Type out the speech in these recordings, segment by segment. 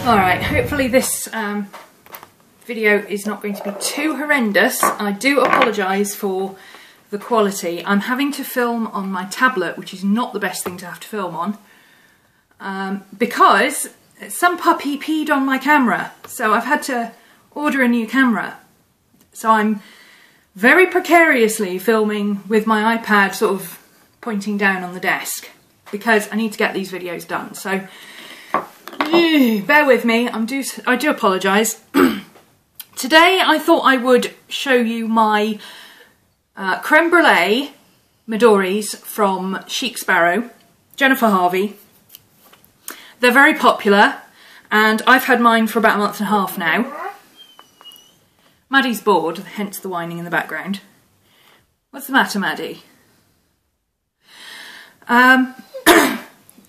Alright, hopefully this video is not going to be too horrendous. I do apologise for the quality. I'm having to film on my tablet, which is not the best thing to have to film on, because some puppy peed on my camera, so I've had to order a new camera. So I'm very precariously filming with my iPad sort of pointing down on the desk because I need to get these videos done. So bear with me, I do apologise. Today I thought I would show you my Creme Brûlée Midori's from Chic Sparrow, Jennifer Harvey. They're very popular and I've had mine for about a month and a half now. Maddie's bored, hence the whining in the background. What's the matter, Maddie?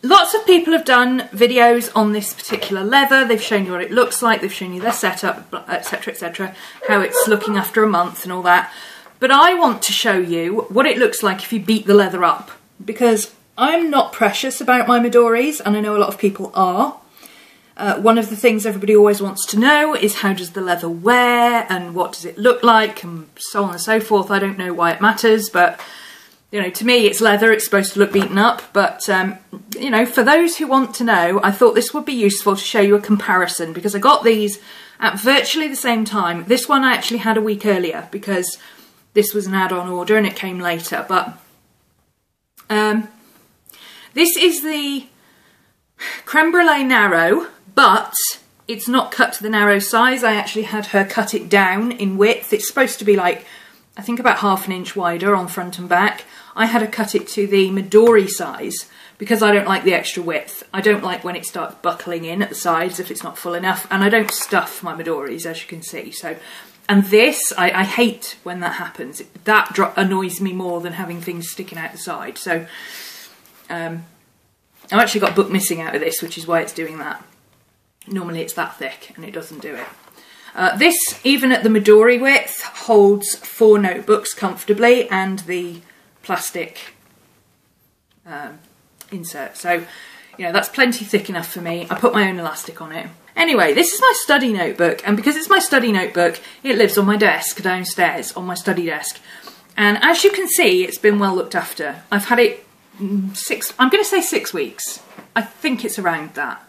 Lots of people have done videos on this particular leather. They've shown you what it looks like, they've shown you their setup, etc, etc, how it's looking after a month and all that. But I want to show you what it looks like if you beat the leather up, because I'm not precious about my Midori's, and I know a lot of people are. One of the things everybody always wants to know is how does the leather wear and what does it look like and so on and so forth. I don't know why it matters, but you know, to me it's leather, it's supposed to look beaten up, but you know, for those who want to know, I thought this would be useful to show you a comparison, because I got these at virtually the same time. This one I actually had a week earlier because this was an add-on order and it came later, but this is the Creme Brûlée Narrow, but it's not cut to the narrow size. I actually had her cut it down in width. It's supposed to be like, I think about ½ an inch wider on front and back. I had her cut it to the Midori size because I don't like the extra width. I don't like when it starts buckling in at the sides if it's not full enough, and I don't stuff my Midori's, as you can see. So, and this, I hate when that happens. That annoys me more than having things sticking out the side. So I've actually got a book missing out of this, which is why it's doing that. Normally it's that thick and it doesn't do it. This, even at the Midori width, holds 4 notebooks comfortably and the plastic insert. So, you know, that's plenty thick enough for me. I put my own elastic on it. Anyway, this is my study notebook, and because it's my study notebook, it lives on my desk downstairs, on my study desk. And as you can see, it's been well looked after. I've had it I'm going to say 6 weeks. I think it's around that.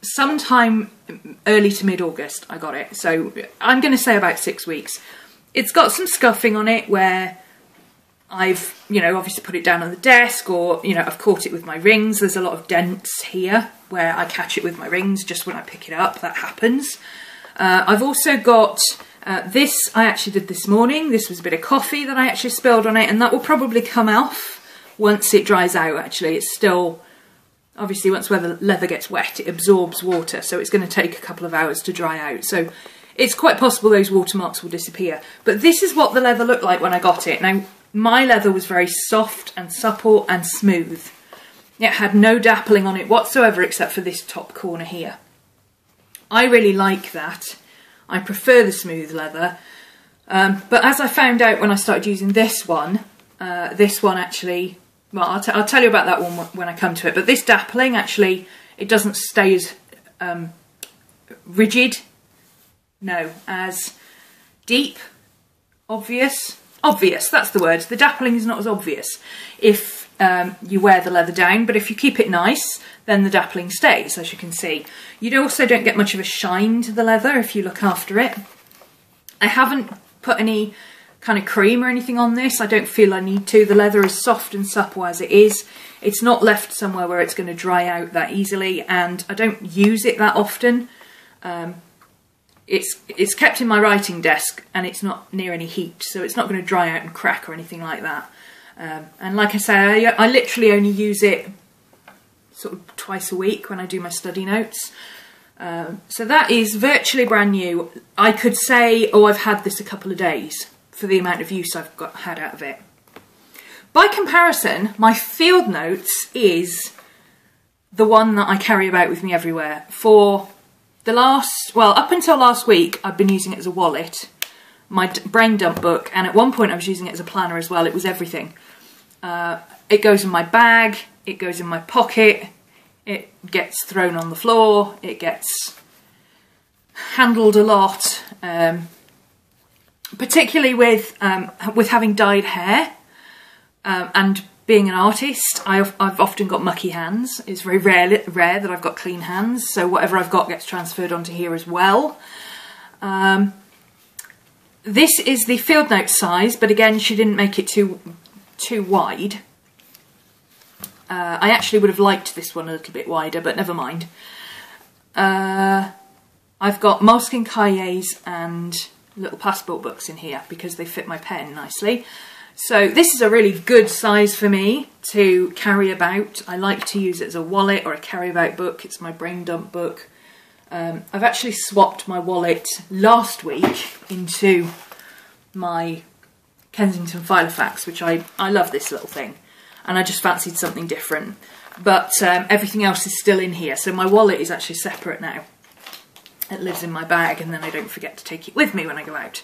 Sometime early to mid-August I got it, so I'm going to say about 6 weeks. It's got some scuffing on it where I've, you know, obviously put it down on the desk, or, you know, I've caught it with my rings. There's a lot of dents here where I catch it with my rings just when I pick it up. That happens. I've also got this I actually did this morning. This was a bit of coffee that I actually spilled on it, and that will probably come off once it dries out. Actually, it's still, obviously once the leather gets wet it absorbs water, so it's going to take a couple of hours to dry out. So it's quite possible those watermarks will disappear. But this is what the leather looked like when I got it. Now, my leather was very soft and supple and smooth. It had no dappling on it whatsoever except for this top corner here. I really like that. I prefer the smooth leather. But as I found out when I started using this one actually, well, I'll tell you about that one when I come to it, but this dappling actually, it doesn't stay as rigid, no, as deep, obvious, that's the word. The dappling is not as obvious if you wear the leather down, but if you keep it nice, then the dappling stays, as you can see. You also don't get much of a shine to the leather if you look after it. I haven't put any kind of cream or anything on this. I don't feel I need to. The leather is soft and supple as it is. It's not left somewhere where it's going to dry out that easily, and I don't use it that often. It's kept in my writing desk and it's not near any heat, so it's not going to dry out and crack or anything like that. And like I say, I literally only use it sort of twice a week when I do my study notes. So that is virtually brand new. I could say, oh, I've had this a couple of days for the amount of use I've had out of it. By comparison, my field notes is the one that I carry about with me everywhere. For the up until last week, I've been using it as a wallet, my brain dump book, and at one point I was using it as a planner as well. It was everything. It goes in my bag, it goes in my pocket, It gets thrown on the floor, it gets handled a lot, particularly with having dyed hair and being an artist. I've often got mucky hands. It's very rare that I've got clean hands, so whatever I've got gets transferred onto here as well. This is the field note size, but again, she didn't make it too wide. I actually would have liked this one a little bit wider, but never mind. I've got Moleskine cahiers and little passport books in here because they fit my pen nicely. So this is a really good size for me to carry about. I like to use it as a wallet or a carry about book. It's my brain dump book. I've actually swapped my wallet last week into my Kensington Filofax, which I love this little thing, and I just fancied something different. But everything else is still in here, so my wallet is actually separate now. It lives in my bag, and then I don't forget to take it with me when I go out.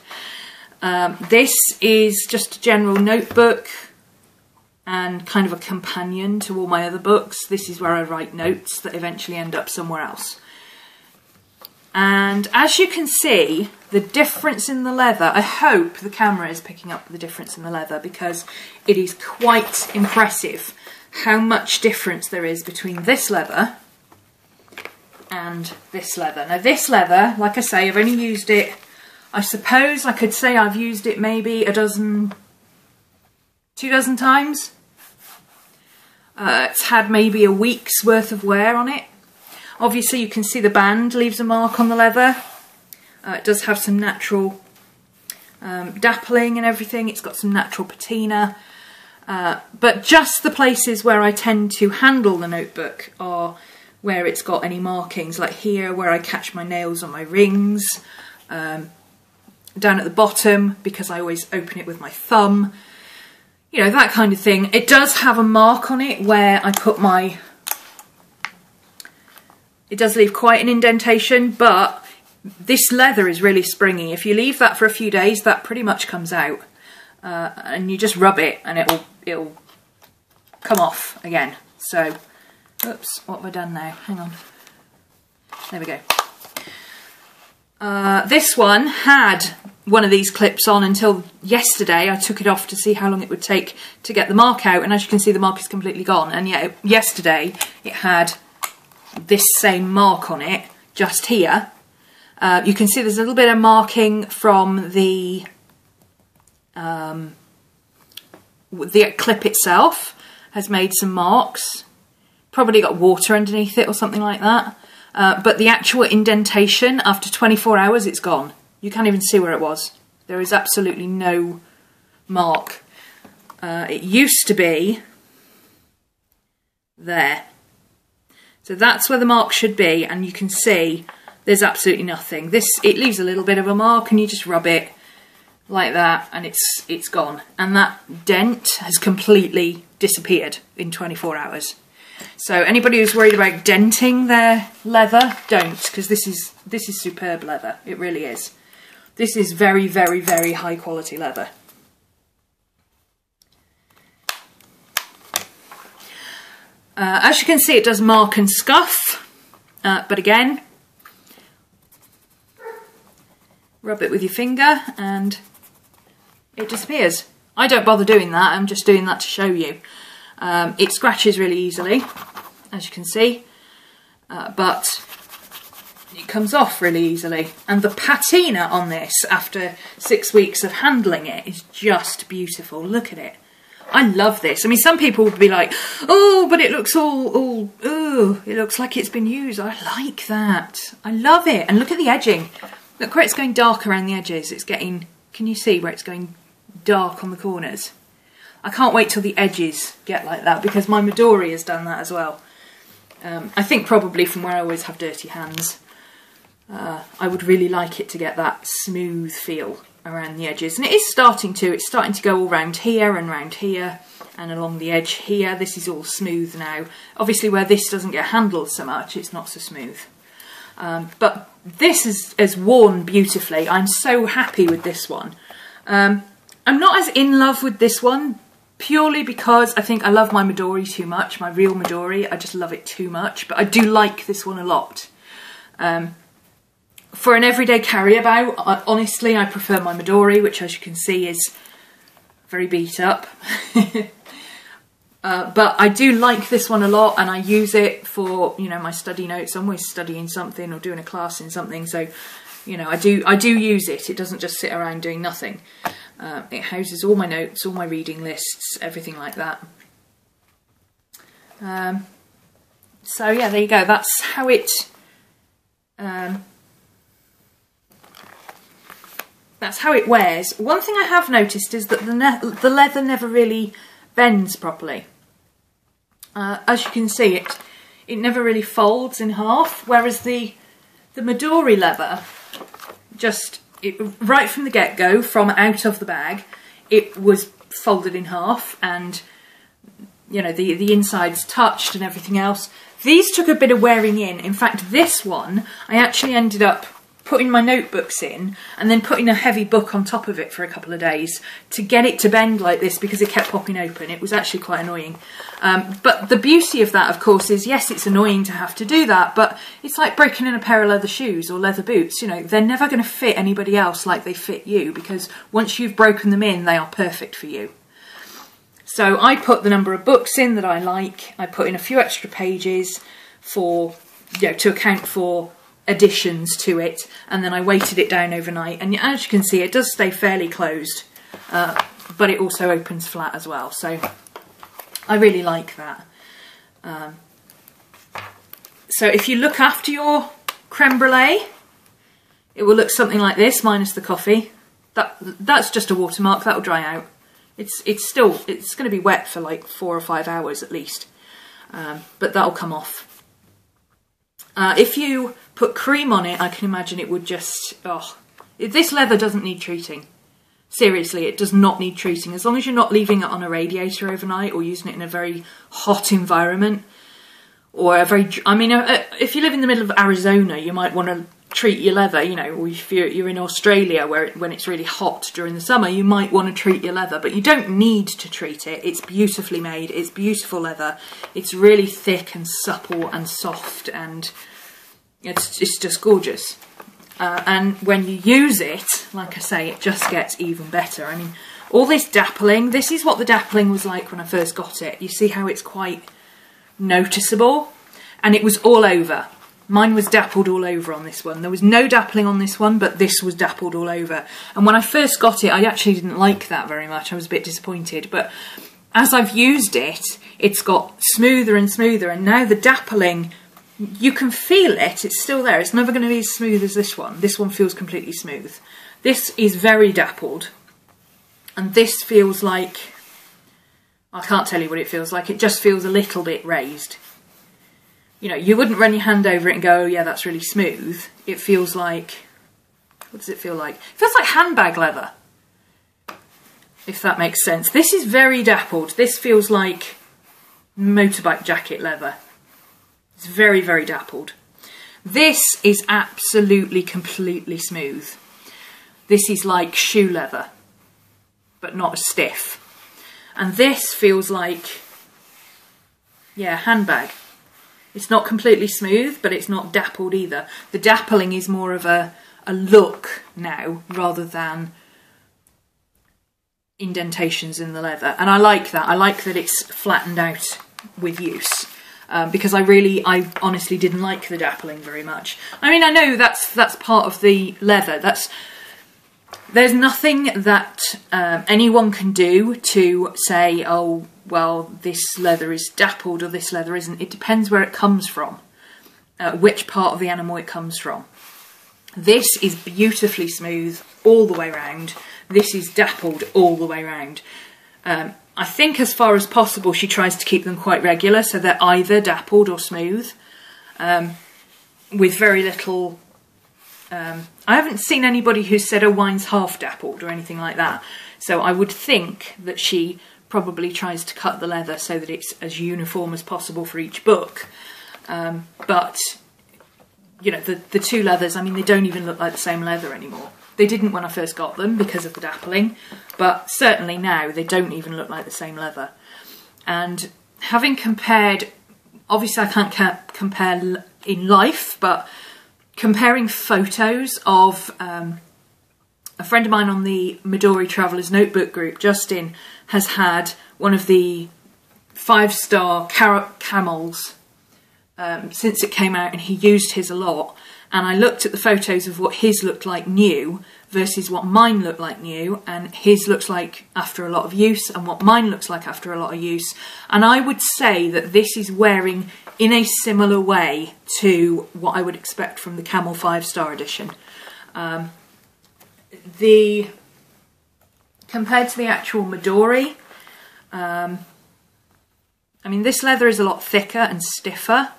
This is just a general notebook and kind of a companion to all my other books. This is where I write notes that eventually end up somewhere else. And as you can see, the difference in the leather, I hope the camera is picking up the difference in the leather, because it is quite impressive how much difference there is between this leather and this leather. Now this leather, like I say, I've only used it, I suppose I could say I've used it maybe 2 dozen times. It's had maybe a week's worth of wear on it. Obviously you can see the band leaves a mark on the leather. It does have some natural dappling and everything. It's got some natural patina. But just the places where I tend to handle the notebook are where it's got any markings, like here where I catch my nails on my rings, down at the bottom because I always open it with my thumb, you know, that kind of thing. It does have a mark on it where I put my... It does leave quite an indentation, but this leather is really springy. If you leave that for a few days, that pretty much comes out. And you just rub it and it'll come off again. So, oops, what have I done now? Hang on. There we go. This one had one of these clips on until yesterday. I took it off to see how long it would take to get the mark out, and as you can see, the mark is completely gone. And yet, yesterday it had this same mark on it, just here. You can see there's a little bit of marking from the clip itself has made some marks. Probably got water underneath it or something like that. But the actual indentation, after 24 hours, it's gone. You can't even see where it was. There is absolutely no mark. It used to be there. So that's where the mark should be, and you can see there's absolutely nothing. It leaves a little bit of a mark, and you just rub it like that, and it's gone. And that dent has completely disappeared in 24 hours. So anybody who's worried about denting their leather, don't, because this is superb leather. It really is. This is very, very, very high quality leather. As you can see, it does mark and scuff, but again, rub it with your finger and it disappears. I don't bother doing that, I'm just doing that to show you. It scratches really easily, as you can see, but it comes off really easily. And the patina on this, after 6 weeks of handling it, is just beautiful. Look at it. I love this. I mean, some people would be like, oh, but it looks all, ooh, it looks like it's been used. I like that. I love it. And look at the edging. Look where it's going dark around the edges. It's getting, can you see where it's going dark on the corners? I can't wait till the edges get like that, because my Midori has done that as well. I think probably from where I always have dirty hands, I would really like it to get that smooth feel around the edges, and it is starting to. It's starting to go all round here and round here and along the edge here. This is all smooth now. Obviously where this doesn't get handled so much, it's not so smooth. But this has worn beautifully. I'm so happy with this one. I'm not as in love with this one purely because I think I love my Midori too much, my real Midori. I just love it too much, but I do like this one a lot. For an everyday carry about, honestly, I prefer my Midori, which as you can see is very beat up. But I do like this one a lot, and I use it for, you know, my study notes. I'm always studying something or doing a class in something, so, you know, I do use it. It doesn't just sit around doing nothing. It houses all my notes, all my reading lists, everything like that. So yeah, there you go. That's how it. That's how it wears. One thing I have noticed is that the leather never really bends properly. As you can see, it never really folds in half, whereas the Midori leather, right from the get-go, from out of the bag, it was folded in half, and you know, the insides touched and everything else. These took a bit of wearing in. In fact, this one I actually ended up putting my notebooks in and then putting a heavy book on top of it for a couple of days to get it to bend like this, because it kept popping open. It was actually quite annoying. But the beauty of that, of course, is yes, it's annoying to have to do that, but it's like breaking in a pair of leather shoes or leather boots. You know, they're never going to fit anybody else like they fit you, because once you've broken them in, they are perfect for you. So I put the number of books in that I like. I put in a few extra pages for, you know, to account for additions to it, and then I weighted it down overnight, and as you can see, it does stay fairly closed, but it also opens flat as well, so I really like that. So if you look after your creme brulee, it will look something like this, minus the coffee. That's just a watermark, that'll dry out. It's going to be wet for like 4 or 5 hours at least, but that'll come off. If you put cream on it, I can imagine it would just, this leather doesn't need treating. Seriously, it does not need treating. As long as you're not leaving it on a radiator overnight or using it in a very hot environment, or if you live in the middle of Arizona, you might want to treat your leather, you know, or if you're in Australia when it's really hot during the summer, you might want to treat your leather, but you don't need to treat it. It's beautifully made, it's beautiful leather, it's really thick and supple and soft, and it's just gorgeous. And when you use it, like I say, it just gets even better. I mean, all this dappling, this is what the dappling was like when I first got it. You see how it's quite noticeable? And it was all over. Mine was dappled all over on this one. There was no dappling on this one, but this was dappled all over. And when I first got it, I actually didn't like that very much. I was a bit disappointed. But as I've used it, it's got smoother and smoother. And now the dappling, you can feel it. It's still there. It's never going to be as smooth as this one. This one feels completely smooth. This is very dappled. And this feels like, I can't tell you what it feels like. It just feels a little bit raised. You know, you wouldn't run your hand over it and go, oh yeah, that's really smooth. It feels like, what does it feel like? It feels like handbag leather, if that makes sense. This is very dappled. This feels like motorbike jacket leather. It's very, very dappled. This is absolutely, completely smooth. This is like shoe leather, but not as stiff. And this feels like, yeah, handbag. It's not completely smooth, but it's not dappled either. The dappling is more of a look now, rather than indentations in the leather. And I like that. I like that it's flattened out with use. Because I honestly didn't like the dappling very much. I mean, I know that's part of the leather. There's nothing that anyone can do to say, oh, well, this leather is dappled or this leather isn't. It depends where it comes from, which part of the animal it comes from. This is beautifully smooth all the way around. This is dappled all the way around. I think as far as possible she tries to keep them quite regular, so they're either dappled or smooth, with very little... I haven't seen anybody who said, oh, mine's half dappled or anything like that. So I would think that she probably tries to cut the leather so that it's as uniform as possible for each book. But, you know, the two leathers, I mean, they don't even look like the same leather anymore. They didn't when I first got them because of the dappling. but certainly now they don't even look like the same leather. And having compared, obviously I can't compare in life, but comparing photos of a friend of mine on the Midori Travellers Notebook group, Justin, has had one of the 5-star camels since it came out, and he used his a lot. And I looked at the photos of what his looked like new versus what mine looked like new, and his looks like after a lot of use and what mine looks like after a lot of use. And I would say that this is wearing in a similar way to what I would expect from the Camel 5-star edition. Compared to the actual Midori, I mean, this leather is a lot thicker and stiffer.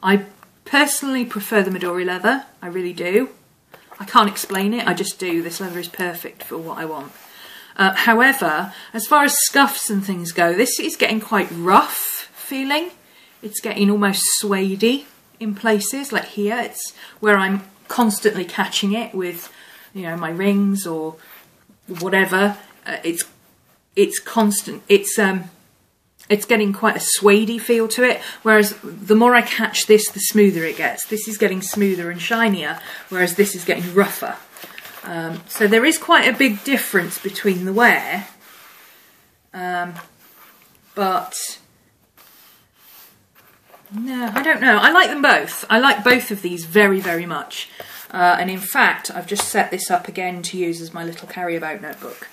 I personally prefer the Midori leather, I really do. I can't explain it, I just do. This leather is perfect for what I want. However, as far as scuffs and things go, this is getting quite rough feeling. It's getting almost suede-y in places, like here. It's where I'm constantly catching it with, you know, my rings or whatever. It's constant. It's getting quite a suede-y feel to it, whereas the more I catch this, the smoother it gets. This is getting smoother and shinier, whereas this is getting rougher. So there is quite a big difference between the wear, but no, I don't know. I like them both. I like both of these very, very much. And in fact, I've just set this up again to use as my little carry-about notebook.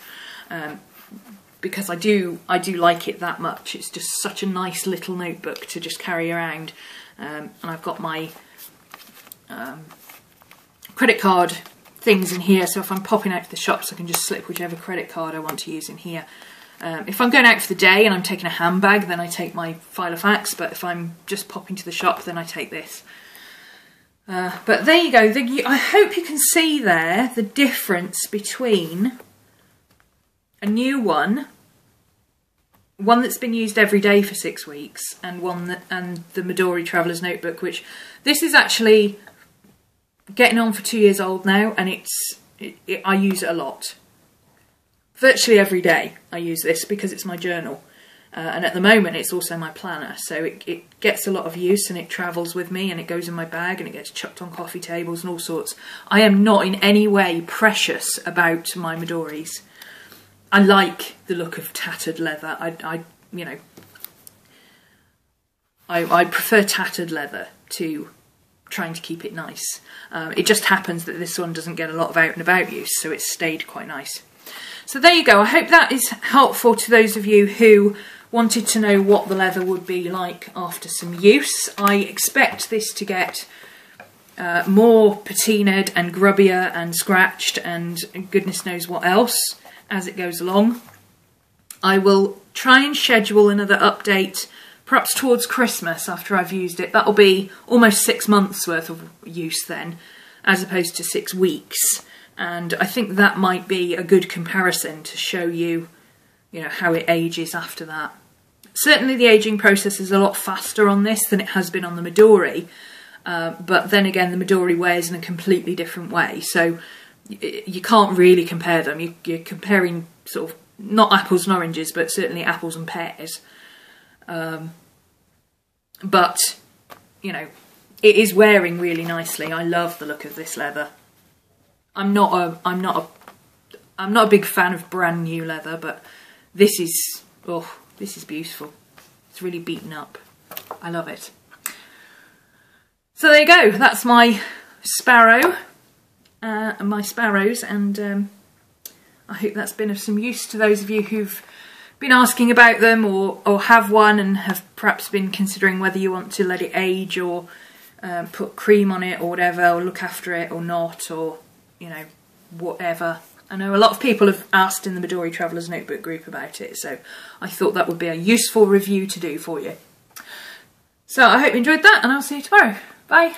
Because I do like it that much. It's just such a nice little notebook to just carry around. And I've got my credit card things in here, so if I'm popping out to the shops I can just slip whichever credit card I want to use in here. If I'm going out for the day and I'm taking a handbag, then I take my Filofax, but if I'm just popping to the shop, then I take this. But there you go. I hope you can see there the difference between a new one that's been used every day for 6 weeks, and the Midori Travellers Notebook, which this is actually getting on for 2 years old now, and I use it a lot. Virtually every day I use this because it's my journal, and at the moment it's also my planner, so it gets a lot of use and it travels with me and it goes in my bag and it gets chucked on coffee tables and all sorts. I am not in any way precious about my Midoris. I like the look of tattered leather. I prefer tattered leather to trying to keep it nice. It just happens that this one doesn't get a lot of out and about use, so it's stayed quite nice. So there you go. I hope that is helpful to those of you who wanted to know what the leather would be like after some use. I expect this to get more patinaed and grubbier and scratched and goodness knows what else as it goes along. I will try and schedule another update perhaps towards Christmas after I've used it. That'll be almost 6 months worth of use then, as opposed to 6 weeks. And I think that might be a good comparison to show you, how it ages after that. Certainly the aging process is a lot faster on this than it has been on the Midori. But then again, the Midori wears in a completely different way. So you can't really compare them. You're comparing sort of not apples and oranges, but certainly apples and pears. But it is wearing really nicely. I love the look of this leather. I'm not a big fan of brand new leather, but this is beautiful. It's really beaten up. I love it. So there you go. That's my Sparrow. My Sparrows, and I hope that's been of some use to those of you who've been asking about them or have one and have perhaps been considering whether you want to let it age or put cream on it or whatever, or look after it or not, or whatever. I know a lot of people have asked in the Midori Travellers Notebook group about it, so I thought that would be a useful review to do for you. So I hope you enjoyed that, and I'll see you tomorrow. Bye!